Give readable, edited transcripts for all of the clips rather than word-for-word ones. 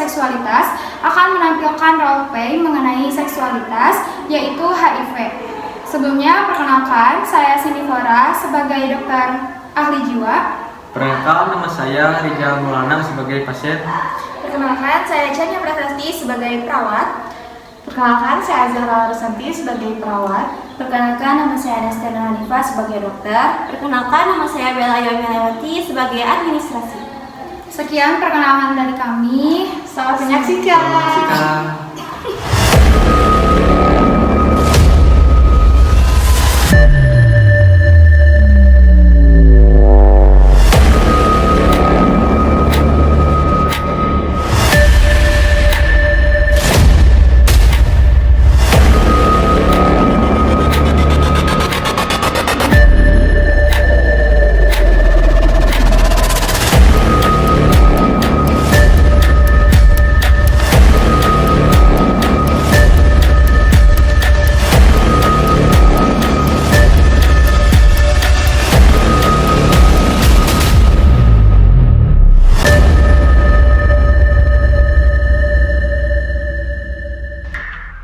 seksualitas akan menampilkan roleplay mengenai seksualitas, yaitu HIV. Sebelumnya, perkenalkan, saya Cindy Flora sebagai dokter ahli jiwa. Perkenalkan, nama saya Rizal Maulana sebagai pasien. Perkenalkan, saya Chania Prasasti sebagai perawat. Perkenalkan, saya Zahra Rusanti sebagai perawat. Perkenalkan, nama saya Anastana Hanifah sebagai dokter. Perkenalkan, nama saya Bella Yomelewati sebagai administrasi. Sekian perkenalan dari kami. Selamat menyaksikan.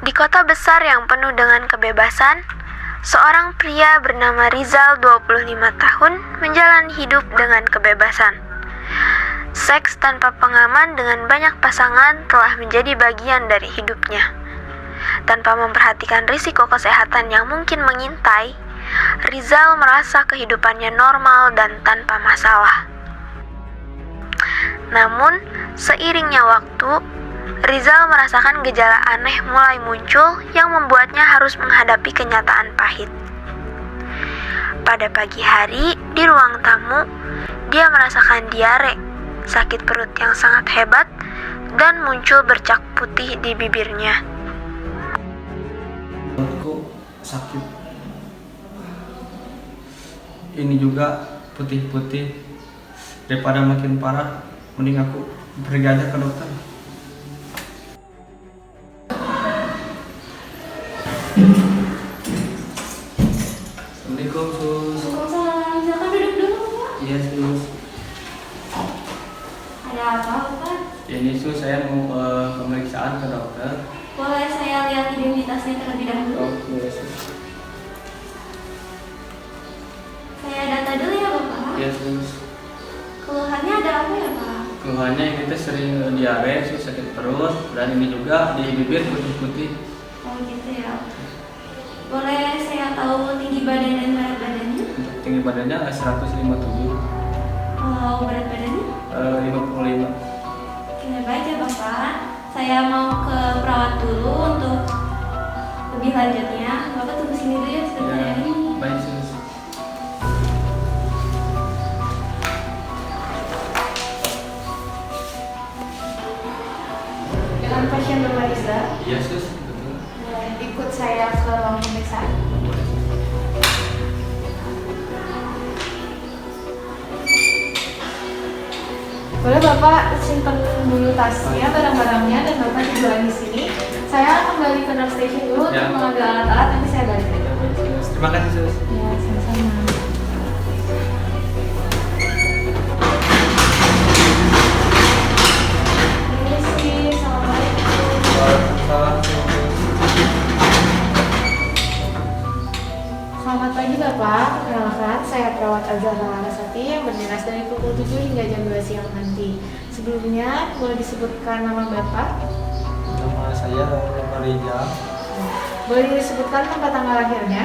Di kota besar yang penuh dengan kebebasan, seorang pria bernama Rizal 25 tahun menjalani hidup dengan kebebasan. Seks tanpa pengaman dengan banyak pasangan telah menjadi bagian dari hidupnya. Tanpa memperhatikan risiko kesehatan yang mungkin mengintai, Rizal merasa kehidupannya normal dan tanpa masalah. Namun, seiringnya waktu, Rizal merasakan gejala aneh mulai muncul yang membuatnya harus menghadapi kenyataan pahit. Pada pagi hari, di ruang tamu, dia merasakan diare, sakit perut yang sangat hebat, dan muncul bercak putih di bibirnya. Perutku sakit. Ini juga putih-putih. Daripada makin parah, mending aku pergi aja ke dokter. Assalamualaikum, Sus. Waalaikumsalam, silakan duduk dulu. Iya, Sus. Ada apa, Bapak? Ini Sus, saya mau pemeriksaan ke dokter. Boleh saya lihat identitasnya terlebih dahulu? Oh, boleh, Sus. Saya data dulu ya, Bapak. Iya, Sus. Keluhannya ada apa ya, Pak? Keluhannya ini teh sering diare, Sus, sakit perut, dan ini juga di bibir putih-putih. Oh gitu ya. Boleh saya tahu tinggi badan dan berat badannya? Untuk tinggi badannya 157, Kalau berat badannya? 55. Oke, baik ya Bapak. Saya mau ke perawat dulu untuk lebih lanjutnya. Bapak tunggu sini dulu ya sebentar Ya, ya. baik, Sus. Dengan pasien Bapak Rizal, Iya, Sus, betul. ikut saya ke ruang pemeriksaan. Boleh Bapak simpan dulu tasnya, barang-barangnya, dan Bapak jualan di sini. Saya kembali ke nurse station dulu Ya. untuk mengambil alat-alat, nanti saya balik lagi. Terima kasih, Sus. Ya, sama-sama. Permisi, assalamualaikum. Waalaikumsalam, Sus. Selamat pagi Bapak, perkenalkan saya perawat Azahra Larasati yang berdinas dari pukul 7 hingga jam 2 siang nanti. Sebelumnya, boleh disebutkan nama Bapak? Nama saya Rizal. Boleh disebutkan tempat tanggal lahirnya?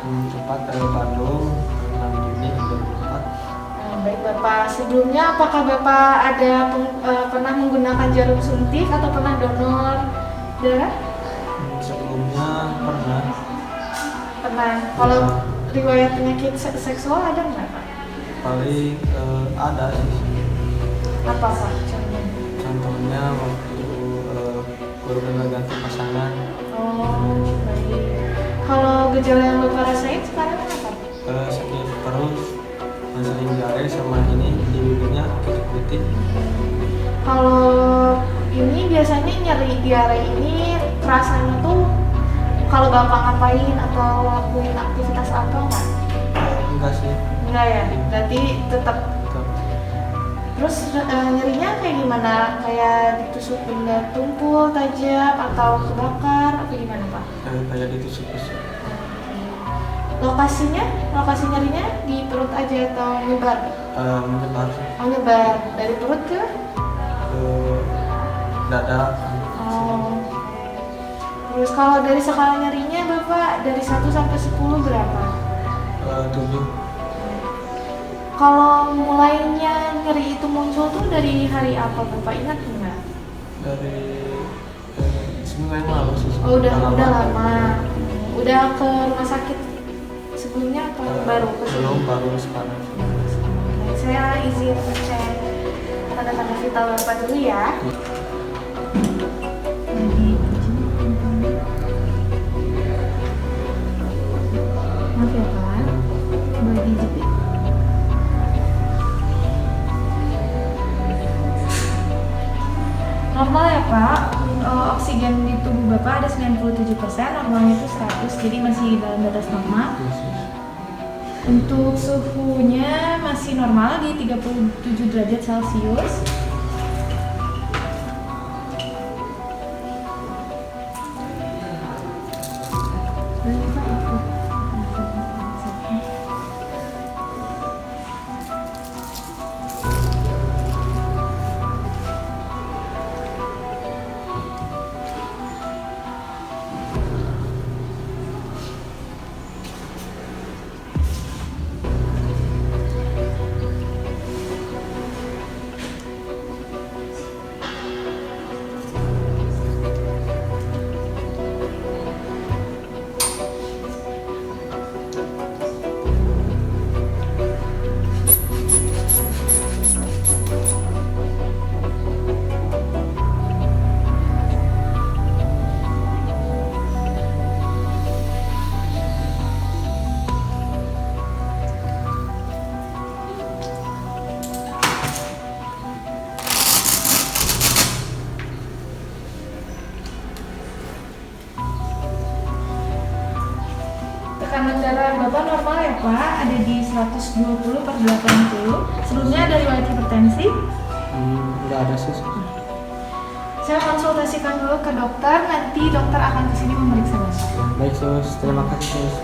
Tempat Bandung, 6 Juni 2004. Baik Bapak, sebelumnya apakah Bapak ada pernah menggunakan jarum suntik atau pernah donor darah? Sebelumnya pernah. Pernah. Kalau riwayat penyakit seksual ada nggak Pak? Paling ada sih. Apa Pak contohnya? Contohnya waktu baru ganti pasangan. Oh, baik. Kalau gejala yang Bapak rasain sekarang apa? Sakit perut, sering diare, sama ini di bibirnya putih-putih. Kalau ini biasanya nyeri diare ini rasanya tuh kalau Bapak ngapain atau lakuin aktivitas apa nggak? Enggak sih. Enggak ya, berarti tetap. Terus nyerinya kayak gimana? Kayak ditusuk benda tumpul, tajam, atau kebakar, apa gimana Pak? Kayak ditusuk-tusuk. Lokasi nyerinya di perut aja atau menyebar? Menyebar Oh, menyebar dari perut ke? ke dada. Oh. Terus kalau dari skala nyerinya Bapak dari 1 sampai 10 berapa? 7. Kalau mulainya nyeri itu muncul tuh dari hari apa Bapak ingat nggak? Dari seminggu yang lalu sih. Oh udah lama. Udah ke rumah sakit sebelumnya atau baru ke sini? Belum, baru sekarang. Oke, saya izin cek tanda-tanda vital Bapak dulu ya. Maaf ya Pak, bagi jepit. Normal ya Pak, oksigen di tubuh Bapak ada 97%, normalnya itu 100, jadi masih dalam batas normal. Untuk suhunya masih normal di 37 derajat Celcius. Tekanan darah Bapak normal ya Pak, ada di 120/80. Sebelumnya ada riwayat hipertensi. Nggak ada sih. Saya konsultasikan dulu ke dokter, nanti dokter akan kesini memeriksa Bapak. Baik sus, terima kasih sus.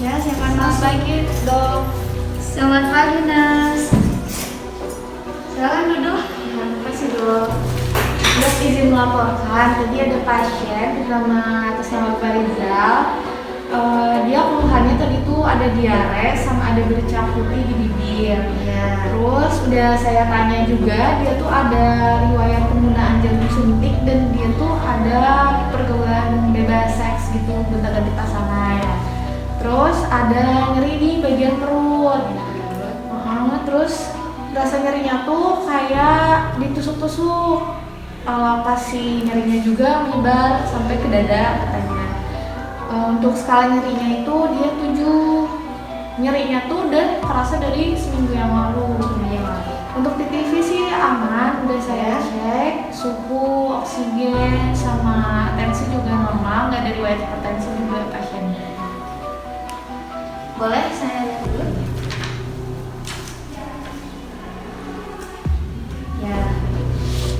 Ya, silakan Mas pagi dok. Selamat pagi, Nas. Silakan duduk. Terima kasih dok. Dok izin melaporkan, tadi ada pasien bernama atas nama Pak Rizal. Dia keluhannya tadi tuh ada diare sama ada bercak putih di bibir. Ya. Terus udah saya tanya juga, dia tuh ada riwayat penggunaan jarum suntik dan dia tuh ada pergaulan bebas seks gitu, gonta-ganti pasangan. Terus ada nyeri di bagian perut. Terus rasa nyerinya tuh kayak ditusuk-tusuk. Lokasi nyerinya juga menyebar sampai ke dada katanya. Untuk skala nyerinya itu dia 7. Nyerinya tuh udah terasa dari seminggu yang lalu. Untuk di TV sih aman, udah saya cek suhu, oksigen, sama tensi juga normal, nggak ada riwayat hipertensi juga pasiennya. Boleh saya lihat dulu? Ya.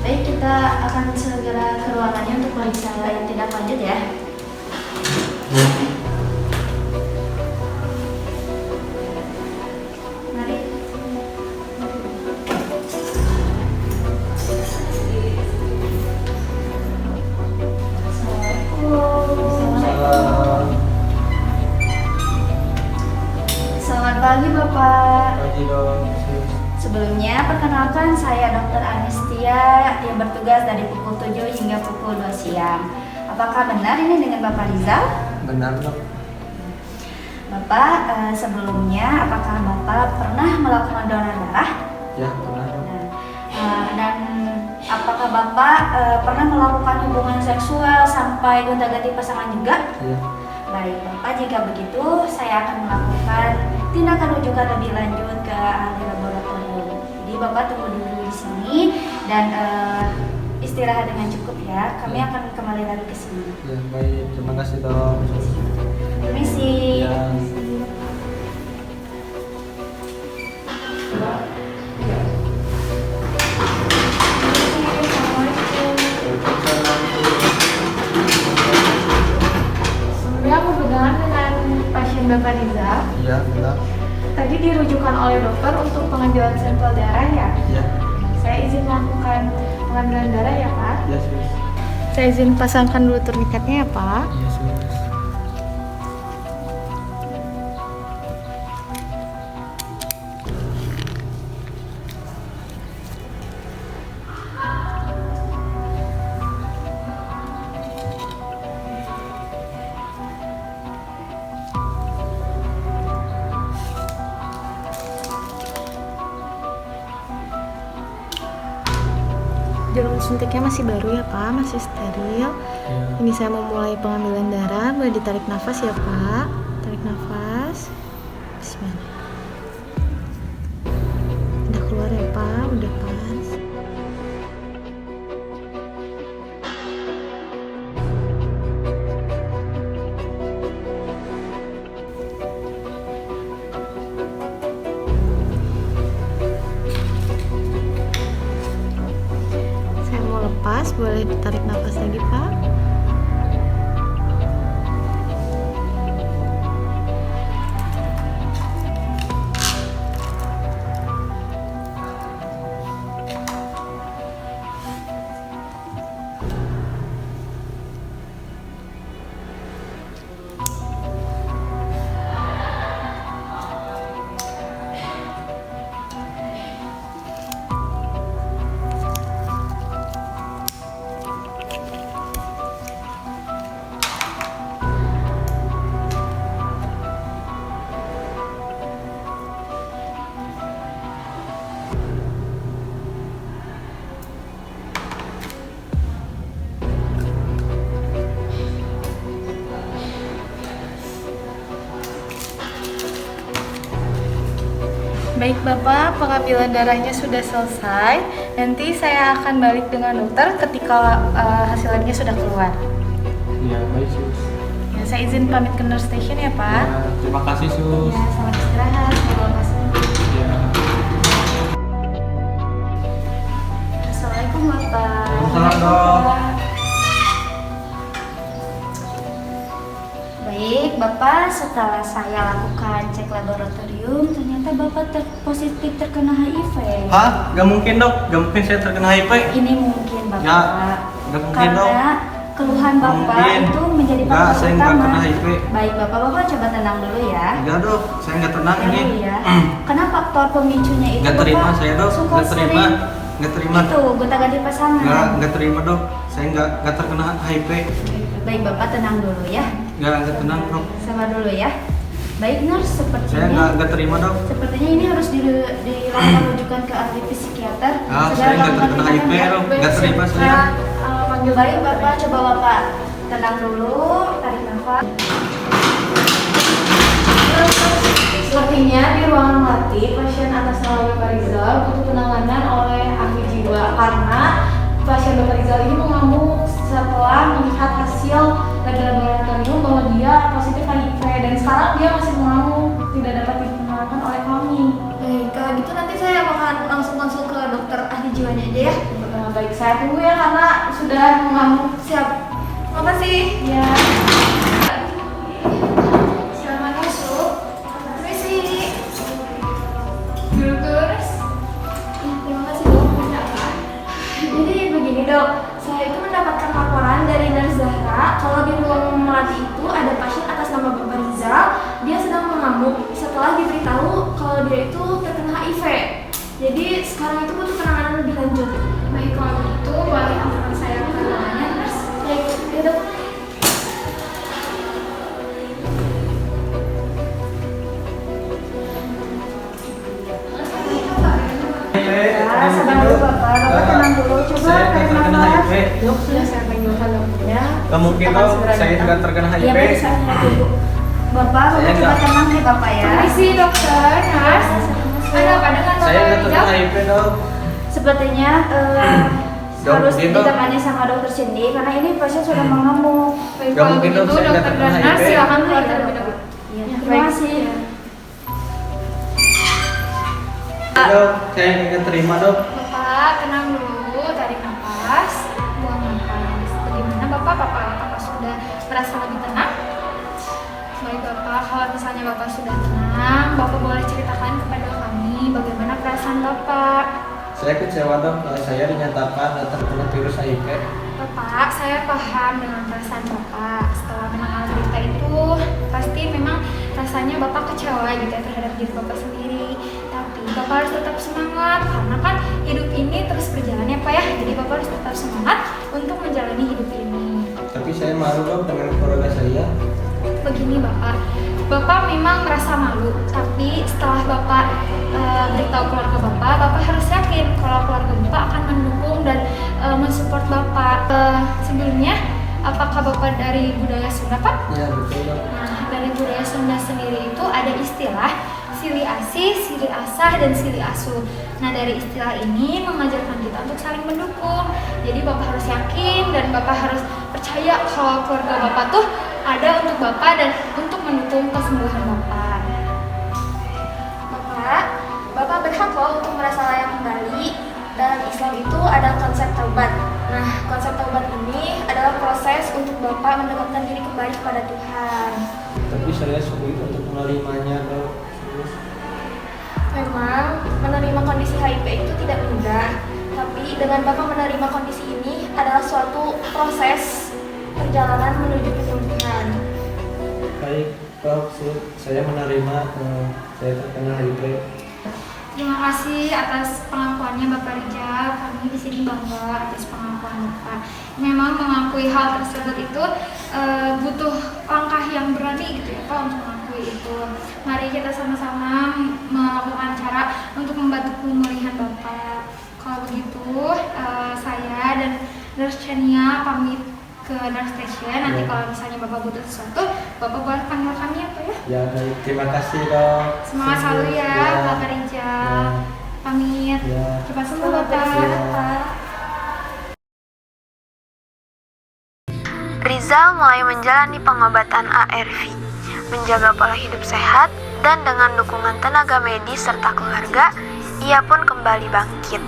Baik, kita akan segera ke ruangannya untuk periksa tindak lanjut ya. Mari. Selamat pagi Bapak. Pagi dong. Sebelumnya perkenalkan saya Dr. Anistia yang bertugas dari pukul 7 hingga pukul 2 siang. Apakah benar ini dengan Bapak Rizal? Benar dok. Bapak, sebelumnya apakah Bapak pernah melakukan donor darah? Ya benar dok. Dan apakah Bapak pernah melakukan hubungan seksual sampai gonta-ganti pasangan juga? Iya. Baik Bapak, jika begitu saya akan melakukan tindakan rujukan lebih lanjut ke ahli laboratorium. Jadi Bapak tunggu dulu di sini dan istirahat dengan cukup ya. Kami akan kembali lagi ke sini. Ya, baik. Terima kasih, Dok. Permisi. Ya. Sebelumnya aku berkenalan dengan pasien Bapak Rizal. Iya, benar. Tadi dirujukan oleh dokter untuk pengambilan sampel darah ya. Iya. Saya izin melakukan pengambilan darah ya Pak. Iya, sus. Saya izin pasangkan dulu turniketnya ya Pak. Iya, sus. Jarum suntiknya masih baru ya Pak, masih steril. Iya. Ini saya mau mulai pengambilan darah. Boleh ditarik nafas ya Pak. Tarik nafas. Bismillah. Udah keluar ya Pak, udah pas. Saya mau lepas, boleh ditarik nafas lagi Pak. Baik Bapak, pengambilan darahnya sudah selesai. Nanti saya akan balik dengan dokter ketika hasilnya sudah keluar. Iya, baik, sus. Ya, saya izin pamit ke nurse station ya Pak. Ya, terima kasih, sus. Ya, selamat istirahat. Semoga lekas sembuh. Ya. Assalamualaikum Bapak. Waalaikumsalam, Dok. Baik, Bapak, setelah saya lakukan cek laboratorium, ternyata Bapak positif terkena HIV. Hah? Gak mungkin, Dok. Gak mungkin saya terkena HIV. Ini mungkin Bapak. Ya, gak mungkin, Dok. Karena keluhan Bapak Mungkin. itu menjadi Nggak, faktor saya nggak utama. kena HIV. Baik, Bapak coba tenang dulu ya. Enggak, Dok. Saya nggak tenang Tenang ini. dulu ya. Karena faktor pemicunya itu Nggak terima Bapak saya, Dok. suka Nggak terima. sering Nggak terima. itu gonta-ganti pasangan. Nggak terima, Dok. Saya nggak terkena HIV. Baik, Bapak tenang dulu ya. Nggak tenang, Dok. Sabar dulu ya. Baik, nurse, Saya sepertinya nggak terima, Dok. sepertinya ini harus dilakukan rujukan ke ahli psikiater. Ah, Segera saya nggak lakukan terkena HIV, tindakan, ya. Dok. Nggak terima saya. Panggil baik Bapak, coba Bapak tenang dulu, tarik nafas. Sepertinya di ruangan melatih, pasien atas nama Bapak Rizal butuh penanganan oleh ahli jiwa karena pasien Bapak Rizal ini mengamuk setelah melihat hasil lab laboratorium bahwa dia positif HIV dan sekarang dia masih mengamuk, tidak dapat diperkenalkan oleh kami. Baik, kalau gitu nanti saya akan langsung konsul ke dokter ahli jiwanya aja ya. Baik, saya tunggu ya karena sudah mengamuk. Siap. Makasih. Ya. Selamat masuk. Permisi. Duduk terus. Ya, terima kasih dok. Jadi begini dok, saya itu mendapatkan laporan dari Nurse Zahra kalau di ruang melati itu ada pasien atas nama Bapak Rizal. Dia sedang mengamuk setelah diberitahu kalau dia itu terkena HIV. Jadi sekarang itu butuh penanganan lebih lanjut. Baik, kalau begitu boleh antarkan saya ke ruangannya, nurse. Baik, ya dok. Ya, sabar dulu Bapak. Bapak tenang dulu. Coba Saya nggak tarik terkena nafas. HIV. Dok, sudah saya panggilkan dokternya. Gak mungkin, Akan Dok. segera Saya datang. nggak terkena HIV. Ya baik, saya tunggu. Bapak Saya coba nggak. tenang ya Bapak ya. Permisi dokter, nurse. Ada apa dengan Saya Bapak nggak terkena Rizal? HIV, Dok. Sepertinya harus mungkin, Dok. ditangani sama dokter Cindy karena ini pasien sudah mengamuk. Baik, Gak kalau mungkin, Dok, begitu saya dokter katakan dan nurse HIV. silakan keluar terlebih dahulu. Ya, terima kasih. Dok, saya ingin terima, Dok. Bapak tenang dulu, tarik nafas, buang nafas. Bagaimana Bapak? Apakah sudah merasa lebih tenang? Baik Bapak, kalau misalnya Bapak sudah tenang, Bapak boleh ceritakan kepada kami bagaimana perasaan Bapak. Saya kecewa, Dok. Saya dinyatakan terkena virus HIV. Bapak, saya paham dengan perasaan Bapak. Setelah mengenal berita itu, pasti memang rasanya Bapak kecewa gitu ya terhadap diri Bapak sendiri. Tapi Bapak harus tetap semangat karena kan hidup ini terus berjalan ya Pak ya. Jadi Bapak harus tetap semangat untuk menjalani hidup ini. Tapi saya malu, Dok, dengan keluarga saya. Begini Bapak memang merasa malu, tapi setelah Bapak beritahu keluarga Bapak harus yakin kalau keluarga Bapak akan mendukung dan mensupport Bapak. Sebelumnya, apakah Bapak dari budaya Sunda Pak? Ya, betul, Dok. Nah, dari budaya Sunda sendiri itu ada istilah sili asih, sili asah, dan sili asuh. Nah, dari istilah ini mengajarkan kita untuk saling mendukung. Jadi Bapak harus yakin dan Bapak harus percaya kalau keluarga Bapak tuh ada untuk Bapak dan untuk mendukung kesembuhan Bapak. Bapak berhak loh untuk merasa layak kembali. Dalam Islam itu ada konsep taubat. Nah, konsep taubat ini adalah proses untuk Bapak mendekatkan diri kembali kepada Tuhan. Tapi saya sulit untuk menerimanya, Dok. Memang menerima kondisi HIV itu tidak mudah, tapi dengan Bapak menerima kondisi ini adalah suatu proses perjalanan menuju kesembuhan. Baik, Dok. Saya menerima saya terkena HIV. Terima kasih atas pengakuannya Bapak Rijal. Kami di sini bangga atas pengakuan Bapak. Memang mengakui hal tersebut itu butuh langkah yang berani gitu ya Pak untuk mengakui itu. Mari kita sama-sama melakukan cara untuk membantu pemulihan Bapak. Kalau begitu saya dan Nurse Chania pamit ke nurse station. Nanti kalau misalnya Bapak butuh sesuatu, Bapak boleh panggil kami ya Pak ya. Ya, baik. Terima kasih, Dok. Semangat selalu ya Bapak Rijal. Pamit. Ya. Cepat sembuh Bapak. Ya. Rizal mulai menjalani pengobatan ARV, menjaga pola hidup sehat, dan dengan dukungan tenaga medis serta keluarga, ia pun kembali bangkit.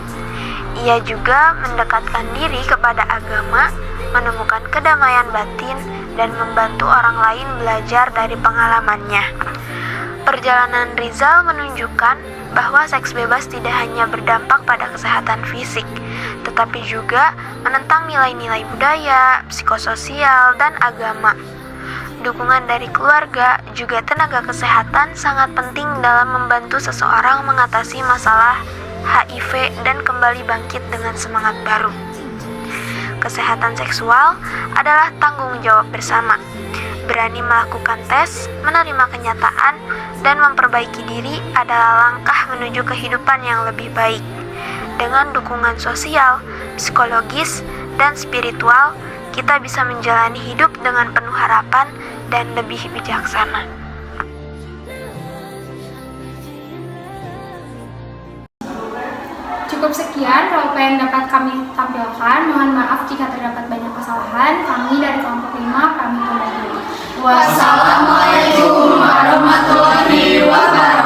Ia juga mendekatkan diri kepada agama, menemukan kedamaian batin, dan membantu orang lain belajar dari pengalamannya. Perjalanan Rizal menunjukkan bahwa seks bebas tidak hanya berdampak pada kesehatan fisik, tetapi juga menentang nilai-nilai budaya, psikososial, dan agama. Dukungan dari keluarga juga tenaga kesehatan sangat penting dalam membantu seseorang mengatasi masalah HIV dan kembali bangkit dengan semangat baru. Kesehatan seksual adalah tanggung jawab bersama. Berani melakukan tes, menerima kenyataan, dan memperbaiki diri adalah langkah menuju kehidupan yang lebih baik. Dengan dukungan sosial, psikologis, dan spiritual, kita bisa menjalani hidup dengan penuh harapan dan lebih bijaksana. Cukup sekian role yang dapat kami tampilkan. Mohon maaf jika terdapat banyak kesalahan. Kami dari kelompok 5 pamit undur diri. Wassalamualaikum warahmatullahi wabarakatuh.